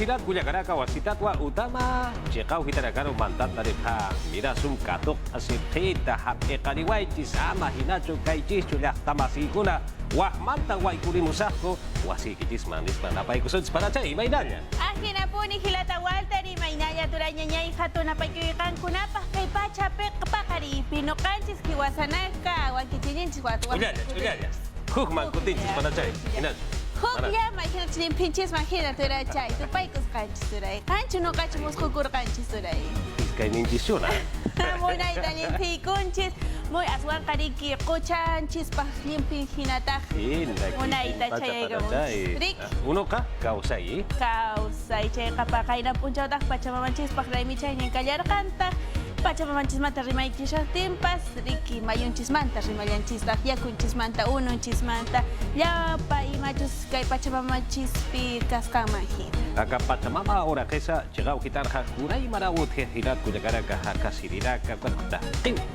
hirat kuyakaraka wasitatwa utama chekau hitarakaro mantat tarikha mira sum katok asipita hape kaliwaitis ama hinacho kaichis chulak tamasikuna wahmanta waikuri musako wasikitis manis manapay kusod para chay mainanya. Akin na po ni Hilata Walter y Mainaya Turanya niya ihato na pagkiwikan kunapah kay Pachape kapakari pinokanchis kiwasanaka wankichinyin chikwatwa. Ulyaya. Hukman kutinchis para chay. Inan. Hukya makina chilin pinches makina turay chay. Tupay kus kanchis turay. Kancho no kancho mus kukur kanchis turay. Kay ninchis yun ha. Muna italin pikunchis. Muy aswan kariki kuchanchis pa limpin hinatak. Muna itachay gamos. Rick. Uno ka kausay. Kausay chay kapakay na punchaw tak pachamamanchis pakraymi chay niyang kalyarkantak. Pachamamanchis manta rimay kisha timpas. Ricky mayunchis manta rimayanchis tak yakunchis manta ununchis manta. Yapa imachus kay pachamamanchis pi kaskamahin. Aka pachamama ora kesa chegau hitar hakuray marawut hirat kuyakaraka hakasiriraka kwanta.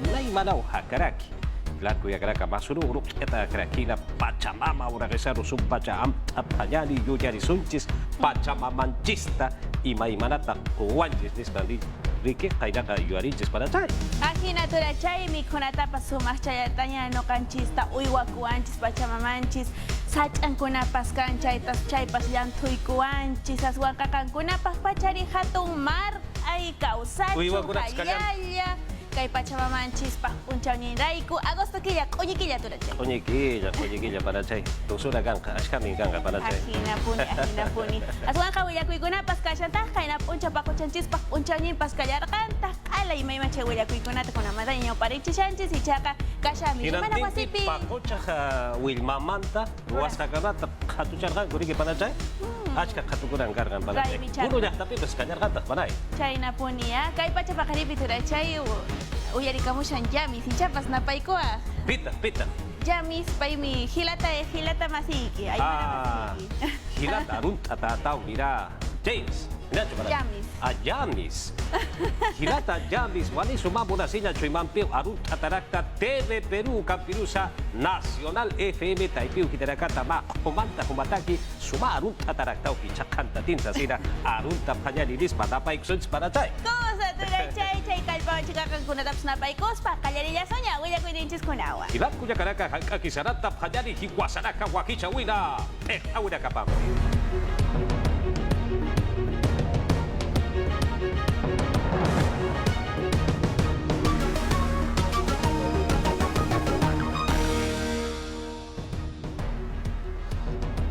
Nay maraw hakaraki. Lat kuyakaraka masuru uruk eta karakina pachamama ora kesa rusum pacham apayani yuyari sunchis pachamamanchista imay manata kuwanchis nisbandi. Riki kainaka yuarichis para chay. Aquí natura chay mi kunata pasumah chayatanya no kanchista uywa kuanchis pachamamanchis sachan kunapas kanchay tas chay pas yantuy kuanchis aswaka kan kunapas pachari hatun mar ay kausachu hayaya kay pachamamanchis pa punchaw ni raiku agosto killa oñikilla tura chay. Oñikilla para chay. Tusura kanka ashkami kanka para chay. Ahina puni. Aswan kawillakuy kunapas kashantah kayna puncha pakuchanchis pa punchaw ni pas kallarkanta alay may machay willakuy kunata kunamata niño parichishanchis ichaka kashami mana wasipi. Pakucha wilmamanta wasakanata khatucharqa kuriki para chay. Achka khatukuran kargan para chay. Uno ya tapi pas kallarkanta panay. Chayna puni ya kay pachapakaripi tura chay uyarikamushan yamis ichapas napaykua. Pita. Yamis paymi hilata masiki. Hilata runta tatau mira. James. Yamis. Yamis. Hilata Yamis wali sumamu na sinya chuimampiu arut atarakta TV Perú Campirusa Nacional FM Taipiu hitarakata ma komanta humataki suma arut atarakta hichakanta tinsa sina arunta panyaliris patapay kusuns para chay. Cosa turay chay kalpawan chikakang kunataps na paykos pa kalyarilla sonya willa kuidinchis kunawa. Hilat kuyakaraka hakakisarata panyali hikwasaraka wakichawina. Awina kapam.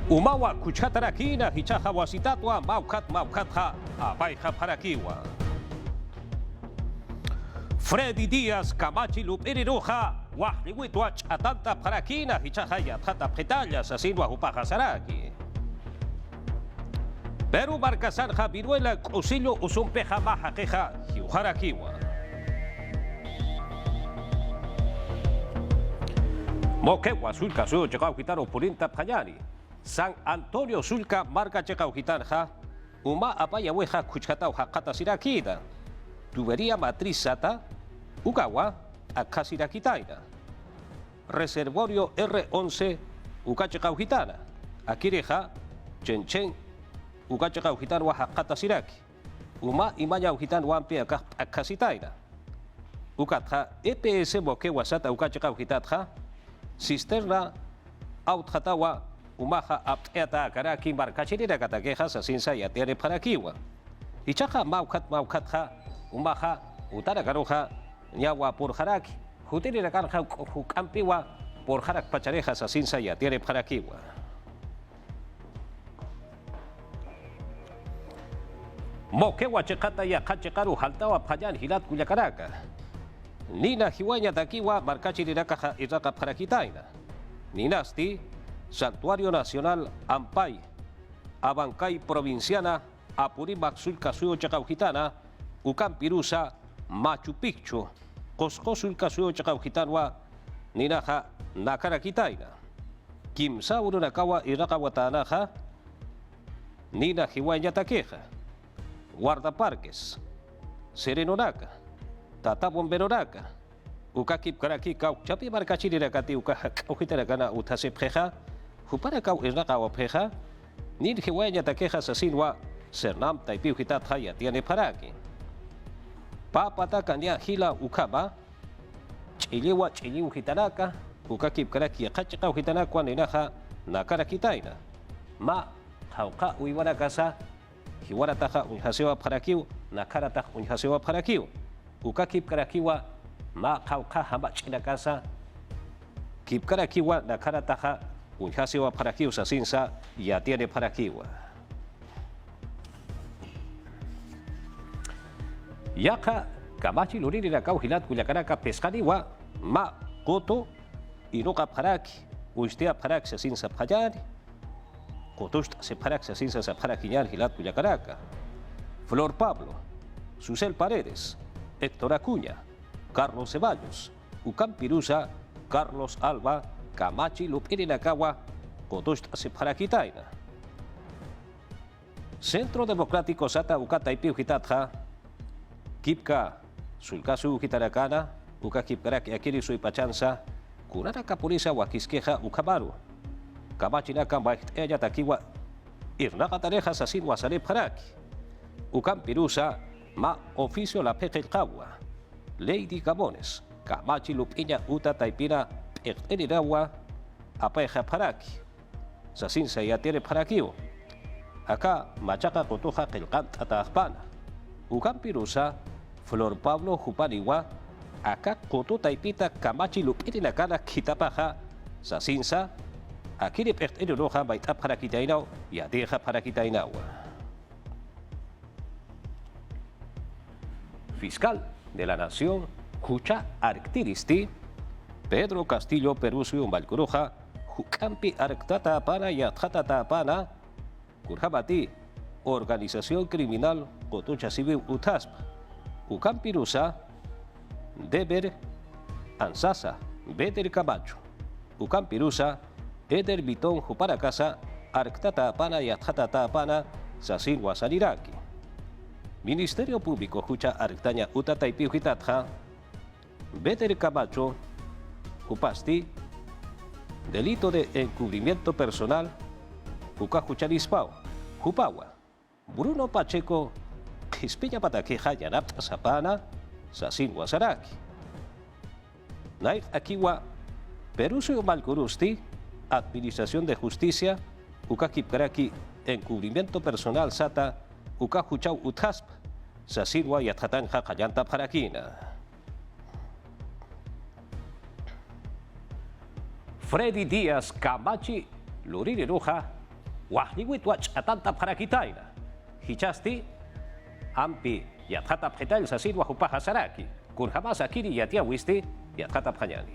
Umawa kuchatarakina hichaha wasitatwa maukat ha apaiha parakiwa. Freddy Díaz Camachi Lupiriruja wahliwitwa chatanta parakina hichaha yatata petallas asinwa hupaja saraki. Peru Marcasanja Viruela Cusillo Usumpeja Maja Queja Hiujarakiwa. Moquegua Sulca Suyo Checao Gitano Purinta Panyani. San Antonio Sulca Marca Checao Gitanja. Uma Apaya Weja Cuchcatao Hakata Sirakida. Tubería Matriz Sata. Ugawa Akasirakitaina. Reservorio R11 Ukachecao Gitana. Akireja Chenchen Ukachecao Gitano Hakata Siraki. Uma Imaya Gitan Wampi Akasitaina. Ukatja EPS Moquegua Sata Ukachecao Gitatja. Cisterna Autjatawa Umaja Apteata Karaki Marcachirira Kataquejas Asinsa y Atiare Parakiwa. Ichaja Maukatja Umaja Utara Garoja Ñagua por Jaraki. Jutirira Karja Hukampiwa por Jarak Pacharejas Asinsa y Atiare Parakiwa. Moquegua Checata y Akachekaru Haltawa Payan Hilat Cuyacaraka. Nina Hiwaña Takiwa Marcachiriraca Iraka Parakitaina. Ninasti Santuario Nacional Ampay, Abancay Provinciana, Apurímac Sulcasuyo Chacaujitana, Ucampirusa, Machu Picchu, Cosco Sulcasuyo Chacaujitanwa, Ninaja Nakaraquitaina, Kimsauro Nakawa Irakahuatanaja, Nina Hiwaña Taqueja, Guardaparques, Serenonaca, Tata Bomberonaca, Ukakip Karaki Kau Chapi Marcachirirakati Ukahitarakana Utasepjeja, Huparakau Irnakawa Peja, Nin Hiwaña Taqueja Sasinwa, Sernam taipiu hitat haya tiene paraki. Papata kanya hila ukaba. Chiliwa chiliu hitanaka. Ukakip karaki kachika hitanakwa ninaha nakara kitaina. Ma hauka uiwana kasa. Hiwara taha unhasewa parakiu. Nakara tah unhasewa parakiu. Ukakip karakiwa. Ma hauka hamba china kasa. Kip karakiwa nakara taha unhasewa parakiu sasinsa ya tiene parakiwa. Yaka kamachi lurini na kau hilat kuliakanaka pescadiwa ma koto inuka paraki ustea paraki sasinsa pajari kotosta se paraki sasinsa sa parakiñal hilat kuliakanaka Flor Pablo, Susel Paredes, Héctor Acuña, Carlos Ceballos, Ucam Pirusa, Carlos Alba, Kamachi Lupini Nakawa, kotosta se parakitaina. Centro Democrático Sata Ukata Ipiu Hitatja Kipka sulkasu hitarakana uka kipkarak akiri sui pachansa kurana kapulisa wakiskeja ukabaru kamachina kambait ella takiwa irnaka tareja sasin wasale paraki ukam pirusa ma oficio la pekel kawa Lady Gabones kamachi lupinya uta taipina pertenirawa apeja paraki sasin saya tiene parakiu aka machaka kotoja kelkant atahpana ukam pirusa Flor Pablo Jupaniwa, acá koto taipita kamachi lupiti na kana kitapaja sasinsa, aquí de pertenero roja baita para kitainao y adeja para kitainao. Fiscal de la Nación, Jucha Arctiristi, Pedro Castillo Perusio Malcuroja, Jucampi Arctata Pana y Atjatata Pana, Kurjabati, Organización Criminal Cotucha Civil Utaspa. Ucam Pirusa, Deber, Ansasa, Beder Camacho, Ucam Pirusa, Eder Bitón Juparacasa, Arctata Pana y Atjatata Pana, Sasin Wasaniraki. Ministerio Público Jucha Arctaña Utataipiu Hitatja, Beder Camacho, Jupasti, delito de encubrimiento personal, Uca Juchalispao, Jupawa, Bruno Pacheco, Pispiña Pataqueja Yanapta Sapana, Sasin Wasaraki. Nair Akiwa, Perusio Malcurusti, Administración de Justicia, Ukakipkaraki, Encubrimiento Personal Sata, Ukajuchau Utasp, Sasirwa Yathatanja Kayanta Parakina. Freddy Díaz Camachi, Luriri Ruja, Wahniwitwach Atanta Parakitaina. Hichasti, Ampi Yathata Phetal Sasirwa Hupaha Saraki, Kurhamas Akiri Yatia Wisti, Yathata Panyani.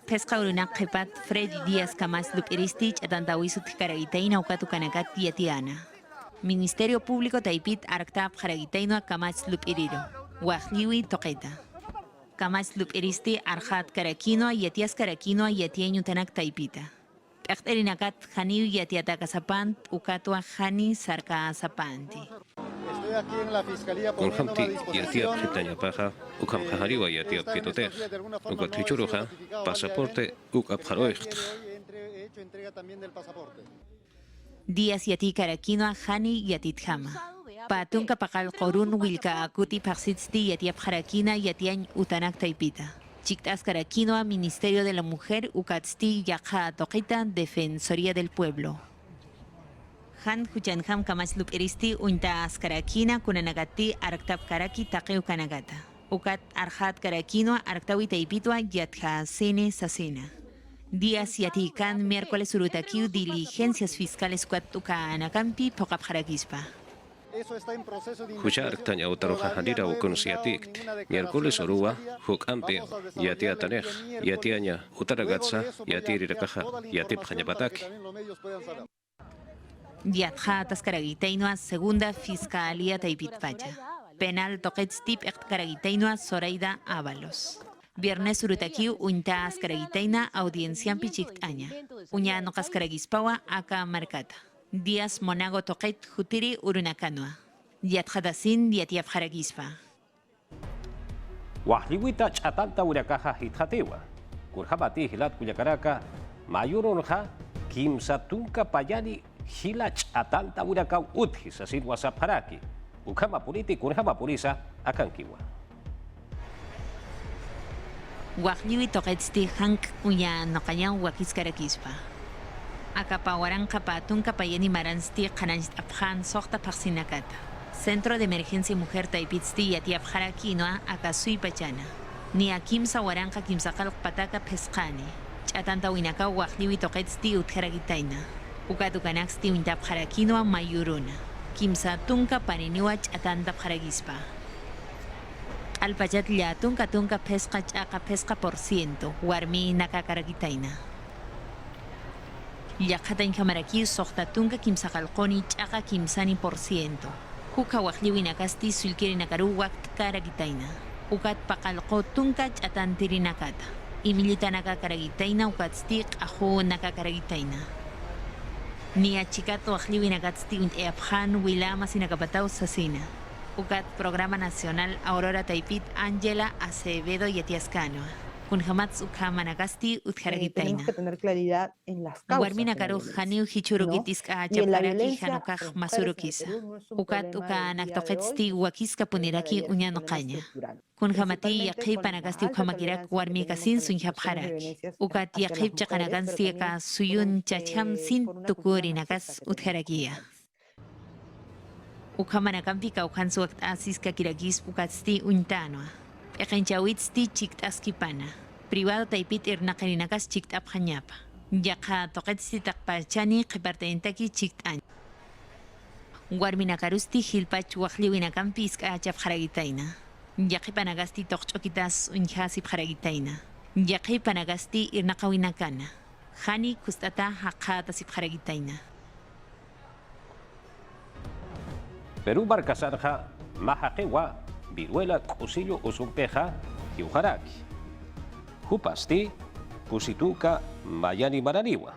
Pescauruna Kepat, Freddy Díaz Camas Lupiristich, Atantawisut Karagitaina, Ukatu Kanakat Yatiana. Ministerio Público Taipit Arctap Karagitaina, Camas Lupiriro, Wahliwi Toqueta. Camas Lupiristi, Arhat Karakino, Yatias Karakino, Yatieñu Tanak Taipita. Perterinakat Hani Yatiataka Sapant, Ukatua Hani Sarka Sapanti. Estoy aquí en la Fiscalía Con poniendo a Hamti disposición Yatia Pitaña Paja, Ukam Hariwa Yatia Pitotej, Ukatichuruja, Pasaporte, Ukapharoicht. He hecho entrega también del pasaporte. Díaz Yati Karakino, Hani Yatithama. Patunka Pakal Korun Wilka Akuti Paxitsti Yatiap Harakina Yatian Utanak Taipita. Chictas Karakinoa, Ministerio de la Mujer, Ukatsti Yakha Toquita, Defensoría del Pueblo. Han Huchanham Kamaslup Eristi, Unta Askarakina, Kunanagati, Arktap Karaki, Takeu Kanagata. Ukat Arhat Karakinoa, Arktawi Taipitua, Yatha Sene Sasena. Díaz Yatikan, miércoles Urutakiu, Diligencias Fiscales Kuatuka Anakampi, Pokap Harakispa. Jucha Arctaña Utaroja Hanira Ukonusiatik, miércoles Orua, Huk Ampeo, Yatia Tanej, Yatiaña, Utaragatsa, Yatiri Rakaja, Yatip Hanyapatak. Yatha Taskaragitainoa, Segunda Fiscalía Taipitpacha. Penal Toquetstip Karagitainoa, Zoraida Ábalos. Viernes Urutakiu, Unta Askaragitaina, Audiencia Pichictaña. Uñano Kaskaragispawa, Aka Marcata. Díaz Monago Toquet Jutiri Urunakanoa. Yathadasin Yatiap Haragispa. Wahliwita Chatanta Urakaja Hithatewa. Kurhabati Hilat Kuyakaraka, Mayuronja, Kim Satunka Payani, hilach atanta urakau uthi sasin wasapharaki ukama politik kunhama polisa akan kiwa. Wakliwi toqetsti hank uya noqayan wakiskarakispa. Akapawaran kapatun kapayani maransti qananst apjan soqta paqsinakata. Centro de Emergencia Mujer Taipitsti yatiapjara quinoa akasui pachana. Ni akimsa waranqa kimsaqal pataka pesqani. Ch'atanta winaka wakliwi toqetsti utjaragitaina. Ukatukanaqsti wintapjara quinoa mayuruna. Kimsa tunka paniniwa ch'atanta pjaragispa. Alpachatlla tunka pesca ch'aqa pesca % warmi nakakaragitaina. Llaqhata inkamaraki soqta tunka kimsaqalqoni ch'aqa kimsani %. Huka wakliwi nakasti sulkiri nakaru waqt karagitaina. Ukat paqalqo tunka ch'atantiri nakata. Imilita nakakaragitaina ukatsti q'aju nakakaragitaina. Ni achikat wakliwi nakatsti unt'eapjan wilama sinakapataw sasina. Ukat Programa Nacional Aurora Taipit Ángela Acevedo Yatiascano. Kunhamats ukama nakasti utjaragitaina. Tenemos que tener claridad en las causas. Warmina karu haniu hichurukitis ka chaparaki hanukaj masurukisa. Ukat uka naktoqetsti wakiska puniraki uñanoqaña. Kunhamati yaqi panakasti ukamakirak warmi kasin sunjapjaraki. Ukat yaqi chaqanakansti ka suyun chacham sin tukurinakas utjarakia. Ukamanakampi kaukansu waqt asiska kirakis ukatsti untanoa. Eqenchawitsti chiktaskipana. Privado Taipit irnaqarinakas chiktapjañapa. Yaqa toqetsti taqpachani qipartentaki chiktañ. Warminakarusti hilpach waqliwinakampi isk'achapjaragitaina. Yaqi panagasti toqch'okitas unjasipjaragitaina. Yaqi panagasti irnaqawinakana. Hani kustata haqatasipjaragitaina. Perú Barcasarja, Majaquewa, Viruela, Cusillo, Usumpeja, Yujaraki. Jupasti, Pusituca, Mayani Maraniwa.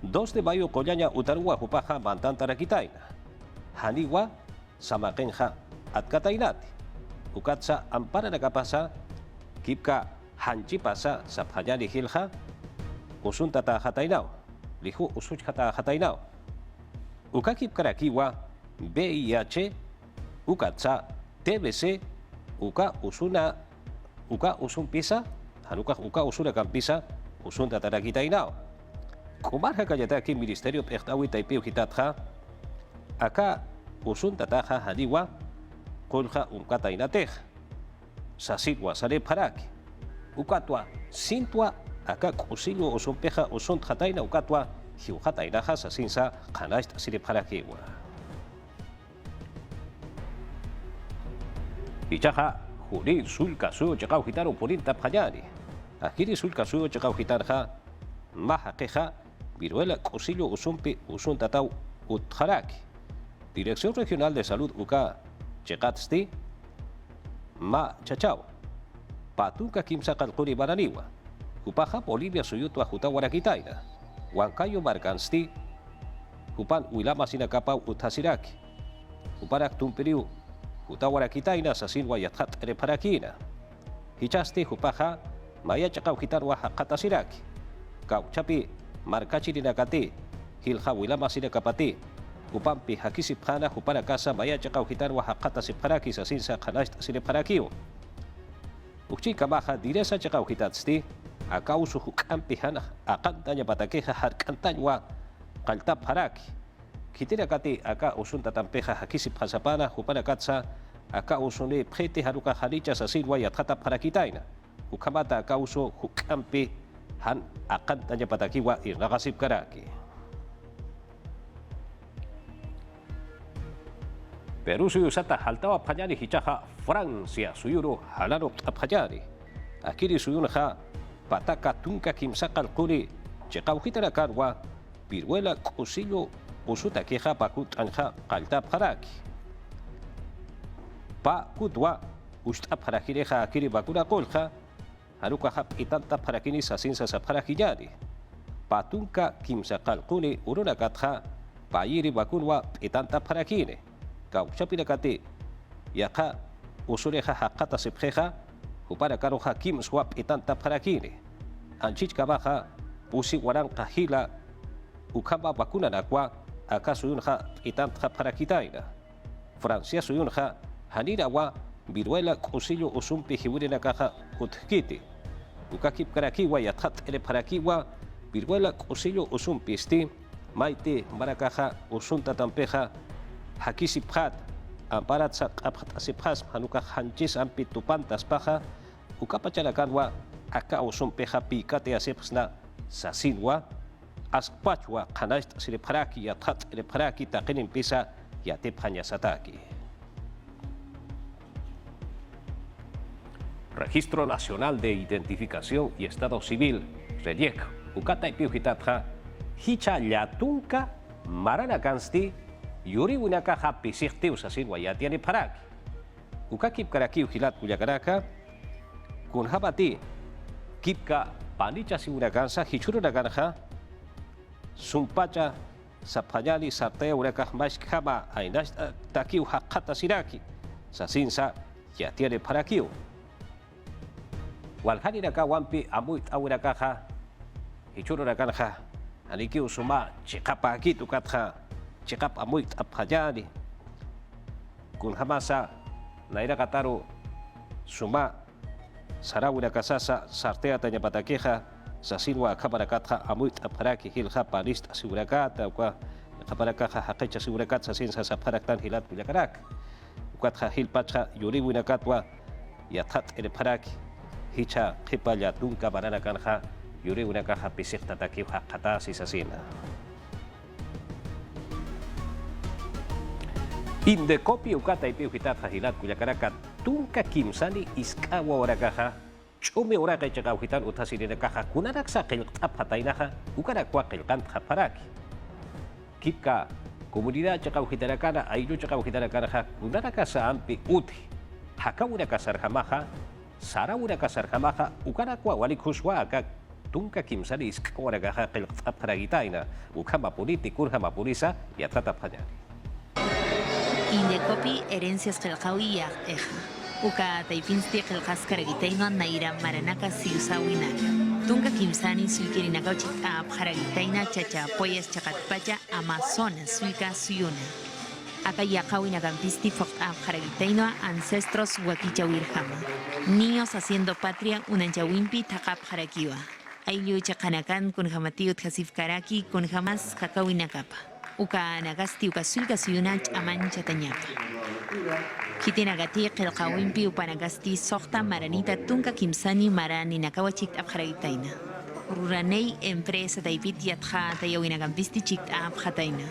2 de mayo, Collaña, Utarua, Jupaja, Mantantaraquitaina. Haniwa, Samaquenja, Atkatainati. Ukatsa, Ampara Nakapasa, Kipka, Hanchipasa, Sapjayani Hilja, Usuntata Hatainao, Liju Usuchata Hatainao. Ukakip Karakiwa, VIH, Ukatsa, TBC, Uka Usuna, Uka Usun Pisa, Hanuka Uka Usuna Campisa, Usun Tatarakitainao. Kumarha Kayataki, Ministerio Pechtawi Taipeu Hitatja, Aka Usun Tataja Hadiwa, Kulja Unkatainatej, Sasigwa Sare Paraki, Ukatwa, Sintua, Aka Kusilio Usun Peja, Usun Hataina, Ukatwa, Hiujatainaja, Sasinsa, Kanast Sire Parakiwa. Ichaja, Juri, Sulka, Su, Chakau Gitaro, Purinta Payani. Akiri Sulka, Su, Chakau Gitarja, Maja Queja, Viruela, Cosillo, Usumpi, Usun Tatau, Utjaraki. Dirección Regional de Salud Uka, Chekatsti, Ma Chachau. Patuca Kimsa Kalkuri Baraniwa. Upaja, Bolivia, Suyutua, Jutawarakitaina. Huancayo Marcansti, Hupan Huilama Sinacapau Utasiraki, Huparak Tumperiu, Hutawarakitaina, Sasin Wayathat Reparakina, Hichasti, Hupaja, Maya Chacau Hitarwa Hakatasiraki, Kauchapi, Marcachirinacati, Hilja Huilama Sinacapati, Hupampi Hakisipana, Hupanacasa, Maya Chacau Hitarwa Hakatasiparaki, Sasin Sakanast Sineparakiu, Uchika Baja, Diresa Chacau Hitatsti, Akausu hukampihan akantanya batakeja harkantanywa kaltap haraki. Kitira kati aka usunta tampeja hakisip hasapana hupana katsa aka usune pjete haruka haricha sasilwa yathatap harakitaina. Hukamata akausu hukampi han akantanya batakiwa irnagasip karaki. Peru suyusata haltawa pajani hichaja Francia suyuru halano pajani. Akiri suyunja Pataka tunka kimsakal kuri, Chekauhitara karwa, Viruela, Cusillo, Usuta queja, Pakut anja, Kaltap haraki. Pa kutwa, Ustap harakireja, Akiri bakura kolja, Haruka hap itanta parakini sasinsa saparakiyari. Patunka kimsakal kuri, Uruna katja, Payiri bakunwa, itanta parakine. Kauchapirakate, Yaka, Usureja hakata sepjeja, Upara karo hakim swap itanta parakini. Anchich kabaja, pusi warang kahila, ukamba vacuna nakwa acaso yunja itantja para kitaina. Francia suyunja hanira wa viruela cusillo usumpi hiwirina caja utkiti. Ukakip karakiwa yathat ele parakiwa viruela cusillo usumpi sti maite marakaja usunta tampeja hakisiphat amparat sa kaphatasipjas hanuka hanchis ampi tupantas paja ukapacharakanwa aka usumpeja pikate asepsna sasinwa aspachwa kanast sireparaki yathat reparaki takenin pisa yatepanya sataki. Registro Nacional de Identificación y Estado Civil, RENIEC, ukata ipiuhitatja, hicha yatunka marana kansti, yuri unaka hapi siktiu sasin wayatiani paraki. Ukakip karaki uhilat kuyakaraka, kun habati, kipka panicha si unakansa, hichuru nakanha, sumpacha sapanyali sartea urakah mashkama ainash takiu hakata siraki, sasinsa yatiani parakiu. Walhani naka wampi amuit awirakaha, hichuru nakanha, anikiu suma chikapa akitu katha, chikap amuit aphajani. Kun hamasa naira kataru suma sarawira kasasa sartea tanya patakeha, sasinwa kabarakatha amuit apharaki hilha panist asiurakata, uka kabarakaha hakecha asiurakat sasinsa saparaktan hilat kuyakarak. Ukatha hilpacha yuri winakatwa yathat ereparaki. Hicha kipaya tunka banana kanha yuri una caja pisik tataki hakata sisasina. Inde kopi ukata ipiu hitat hahilat kuyakaraka tunka kimsani iskawa ora caja chume ora ka chaka hitan utasirina caja kunaraksa qilqap hatainaha ukarakwa qilqant haparaki. Kipka comunidad chaka hitarakana ayu chaka hitarakana kunaraka sa ampi uti hakawuna kasarhamaha Sarawura kasarhamaha ukarakwa walikuswa aka tunka kimsani iskawaragaha qilqapharagitaina ukama politi kurhama polisa yatataphañani. Indecopi herencias qilqawiya eja. Uka taipinsti qilqaskaragitaino naira maranaka siusawinaka. Tunka kimsani sulkirinakauchik apharagitaina chacha apoyas chakatpacha Amazonas sulka suyuna. Acá yaqawina campisti fokta jaragitaino ancestros wakicha wirhama. Niños haciendo patria unanchawimpi takap jarakiwa. Ayllu chakanakan kun jamatiut hasif karaki kun jamas kakawina kapa. Uka nagasti uka sulka suyunach amancha tañapa. Kitinagati qilqawimpi upanagasti soqta maranita tunka kimsani marani nakawachik abjaragitaina. Ruranei empresa taipit yatja tayawina campisti chikt abjataina.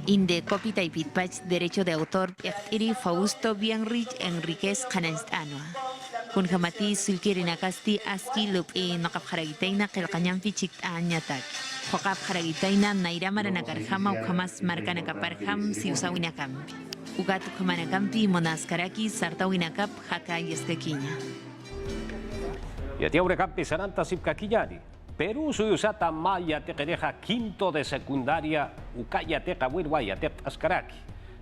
Inde copy taipitpach derecho de autor Iri Fausto Bienrich Enriquez Cananstanua. Kun jamati sulkirinakasti aski lup naqapjaragitaina qilqañanpi chik'añatak. Joqapjaragitaina naira maranakarjama ujamas markanakaparjam siusawinakampi. Ugatu kamanakampi monaskaraki sartawinakap haka yeskekiña. Yatia urekampi saranta sipkakillani. Perú suyusata maya tequereja quinto de secundaria ukaya teca wirwaya tep askaraki.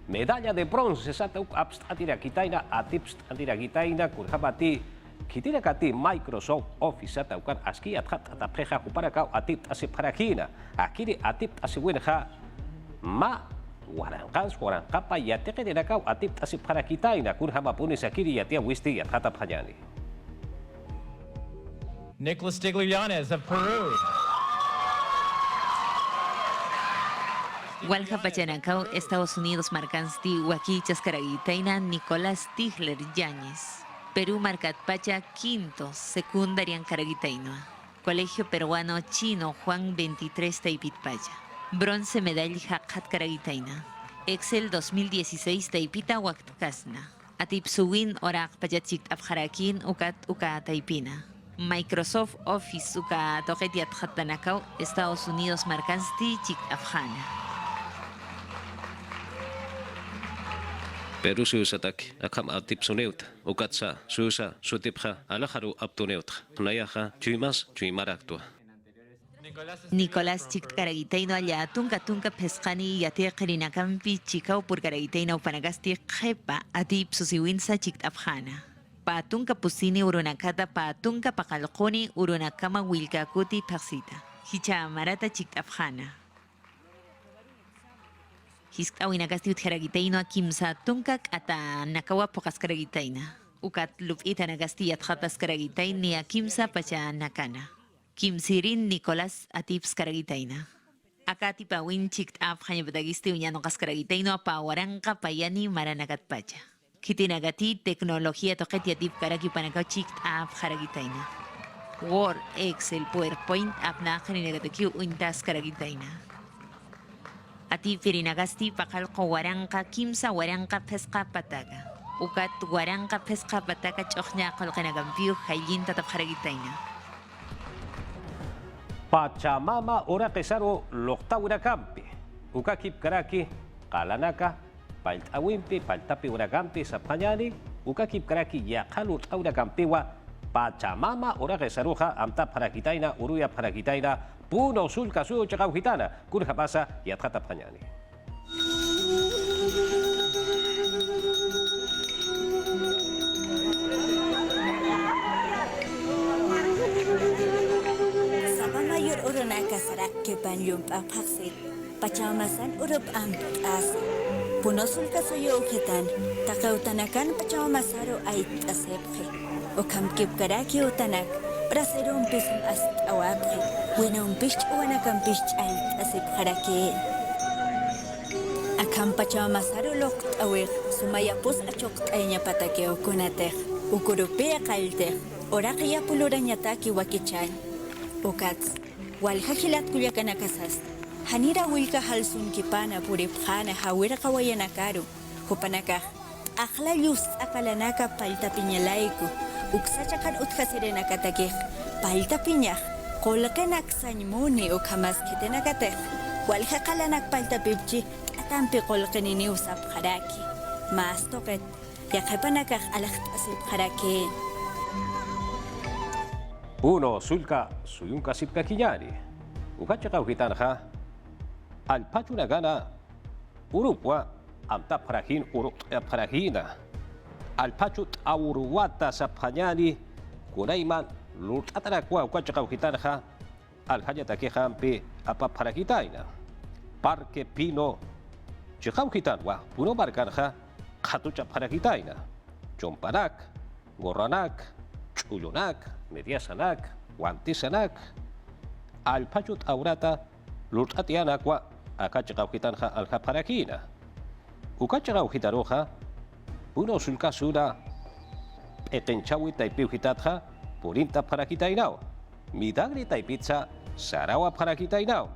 Medalla de bronce sata abstatira kitaina atips atira kitaina kurhabati kitira kati Microsoft Office sata ukan aski athat atapreja kuparaka atip asiparakina. Akiri atip asiwinha ma warangkans warangkapa ya tequereja kau atip asiparakitaina kurhaba punis akiri yatia wisti yathata phajani. Nicholas Stiglianes of Peru. Walja Pachanacao, Estados Unidos marcansti Waki Chascaragitaina Nicolás Tigler Yáñez. Perú marcat Pacha quinto, secundarian Caragitainoa. Colegio Peruano Chino Juan 23 Taipitpaya. Bronce medalla Hakat Caragitaina. Excel 2016 Taipita Waktkasna. Atipsuwin Orak Pachachik Abjarakin Ukat Uka Taipina. Microsoft Office uka toqetiat khatanakau Estados Unidos marcansti chik afjana. Peru suusatak akam atipsuneut ukatsa suusa sutipja alajaru aptuneut nayaja chuymas chuymaraktua. Nicolás chik karagitaino allá tunka pescani yate qerinakampi chikau por karagitaino upanagasti qepa atip susiwinsa chik afjana. Patunka pusini urunakata patunka pakalquni urunakama wilkakuti paksita. Hicha marata chik afjana. Hiskawinagasti utjaragitaino kimsa tunkak ata nakawa pokaskaragitaina. Ukat lupita nagasti atjataskaragitaina ni kimsa pacha nakana. Kimsirin Nicolás atipskaragitaina. Akati pa win chikt up hanyabadagisti unyano kaskaragitaino pa waranka payani maranagat pacha. Kitinagati teknolohiya toket yatip karagi panakaw chikt up haragitaina. Word, Excel, PowerPoint up na kaninagatakiw untas karagitaina. Ati pirinagasti pakal ko waranka kimsa waranka peska pataga. Ukat waranka peska pataga choknya kal kinagampiyo haylin tatap haragitaina. Pachamama ora kesaro lokta urakampi. Ukakip karaki kalanaka paltawimpi paltapi urakampi sa panyani. Ukakip karaki yakalut urakampi wa Pachamama ora kesaruha amta parakitaina uruya parakitaina puno sul kasu chakau hitana kurha pasa yatkata panyani. Mayor urunaka sarak ke banyum paksit pachamasan urup as punosul kasuyo uketan takautanakan pachamasaru ait asephe okam kip karaki utanak braserum pisum as awakhe winum pish wanakam pish ait asep harake akam pachamasaru lok awek sumayapus achok aynya patake okunate ukurupe kalte orakia puluranya taki wakichan Okats, wal hakilat kuliakan akasas. Hanira wilka halsun kipana puripkhana hawira kawayana karu. Hupanaka, akla yus akalanaka palta piñalaiku. Uksachakan utkasirena katakeh. Palta piñah, kolakanak sanymuni ukamas kitenakateh. Wal hakalanak palta pipchi, atampi kolkanini usap haraki. Mas toket, yakapanakah alakt asip harake. Uno sulka suyunka sipka kinyani. Ukachaka ukitanha alpachu nagana urupwa amta parahin urup parahina. Alpachu auruwata sa panyani kunaiman lurtatana kwa ukachaka ukitanha alhajata ke hampe apa parakitaina. Parque Pino chikau kitanwa puno barkanha khatucha parakitaina. Chompanak, goranak, chulunak, mediasanak, wantisanak, alpachut aurata, lurtatiana kwa akachakau hitanha alha parakina. Ukachakau hitaroja, puno sulka sura, etenchawi taipiu hitatha, purinta parakitainao, midagri taipizza, sarawa parakitainao,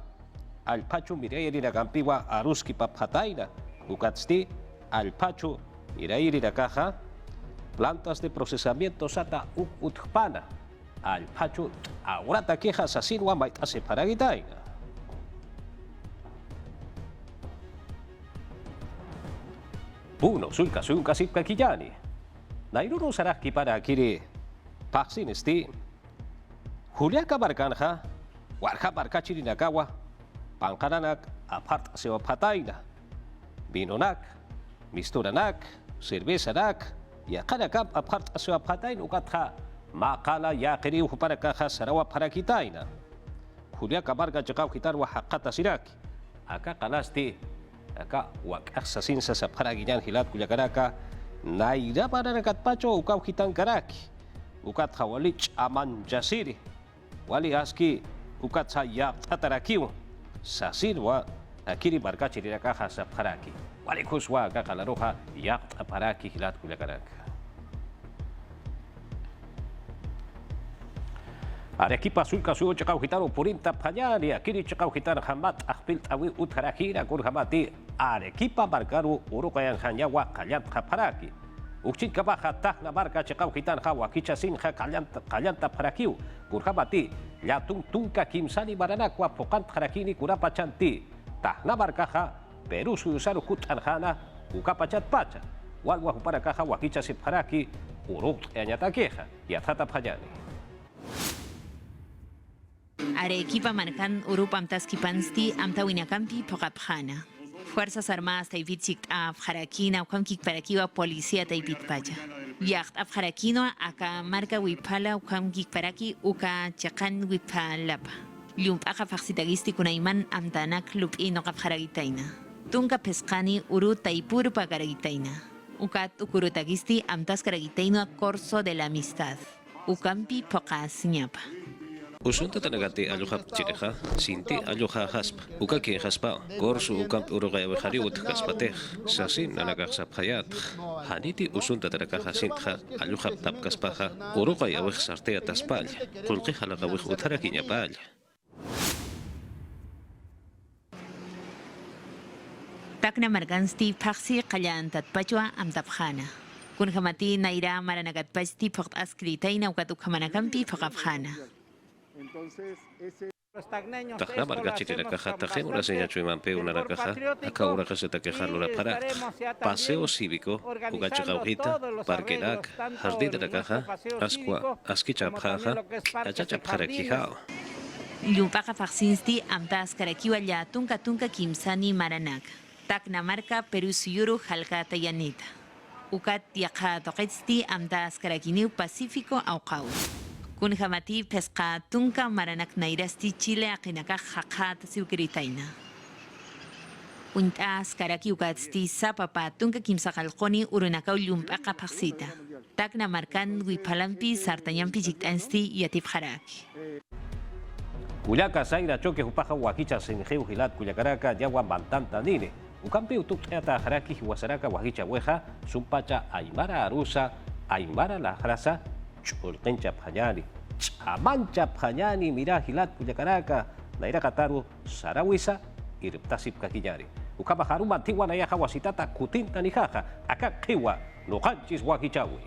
alpachu mireiri ragampiwa aruski papataina, ukatsti, alpachu mireiri rakaja, plantas de procesamiento sata utpana al pachu ahora queja sasinwa maitase paragitaina. Puno sulka sunka sipka kijani. Nairuru saraki para kiri paksin esti Juliaka barkanja warja barkachiri nakawa pankananak apart seo pataina. Vinonak, misturanak, cervezanak, ya kada kap apart aswa patain ukatha makala ya kiri upara kaha sarawa parakitaina. Julia kabarga jakau kitar wa haqqata siraki. Aka kanasti aka wak aksasin sa paraginyan hilat kulia karaka naira para nakat pacho ukau kitan karaki. Ukat hawalich aman jasiri. Wali aski ukat sa ya tatarakiu. Sasirwa akiri barga chiri kaha sa paraki. Wali kuswa kakalaroha ya paraki hilat kulia karaka. Arequipa sulka suyo chakau hitaro purinta panyani akiri chakau hitar hamat akpil tawi utharakira kur hamati Arequipa barkaru urukayan hanyawa kalyant haparaki ukchin kabaha tahna barka chakau hitar hawa kichasin ha kalyanta parakiu kur hamati yatung tungka kimsani baranakwa pokant harakini kurapa chanti tahna barkaha Peru suyusaru kutan hana ukapachat pacha walwa huparakaha wakichasin paraki uruk anyatakeha yathata panyani. Arequipa marcan Urupa amtaskipansti amtawinakampi pokapjana. Fuerzas Armadas taipitzik afjarakina ukamkik parakiwa policía taipitpacha. Yacht afjarakino aka marca wipala ukamkik paraki uka chakan wipalapa. Liump aka faxitagisti kunaiman amtanak lup ino kapjaragitaina. tunka pescani uru taipur pagaragitaina. Ukat ukurutagisti amtas karagitaino a corso de la amistad. Ukampi poca siñapa. Usunta tanagati aluhap chireja, sinti aluha haspa. Uka quien haspa, corso ukamp urugay wehariut kaspatej, sasin nanagaksap hayat. Haniti usunta tanagaja sintja, aluhap tap kaspaja, urugay aweh sartea taspal, kulki halagaweh utarakinya pal. Takna margansti paksi kalyan tatpachwa amtapjana. Kun hamati naira maranagat pasti pokt askritaina ukat ukamanakampi pokapjana. Tajna margachiti la caja, tajen una seña chuimampe una la caja, acá una caseta que jarlo la para. Paseo cívico, ugacha gaujita, parque lac, jardín de la caja, ascua, asquicha paja, achacha para quijao. Yumpaka faksinsti amtas karakiwa ya tunka kimsani maranak. Takna marka Peru suyuru halka tayanita. Ukat yaka toketsti amtas karakiniu Pacífico auqau. Kun hamati pesca tunka maranak nairasti Chile akinaka hakat siukritaina. Untas karaki ukatsti sapapa tunka kimsakalkoni urunakau yumpaka paksita. Takna markan wipalampi sartanyampi jiktansti yatip haraki. Cuyaca, Zaira, Choque, Jupaja, Huaquicha, Senjeu, Gilat, Cuyacaraca, Yagua, Mantanta, Nine. Ucampe, Utucteata, Jaraki, Huasaraca, Huajicha, Hueja, Zumpacha, Aymara, Arusa, Aymara, La Jrasa, Chulquencha, Payani, Chamancha, Payani, Mira, Gilat, Cuyacaraca, Naira, Cataru, Sarahuisa, Irptasip, Caquillari. Ucapa, Jaruma, Antigua, Naya, Huasitata, Cutinta, Nijaja, Acá, Kiwa, Lojanchis, Huajichahui.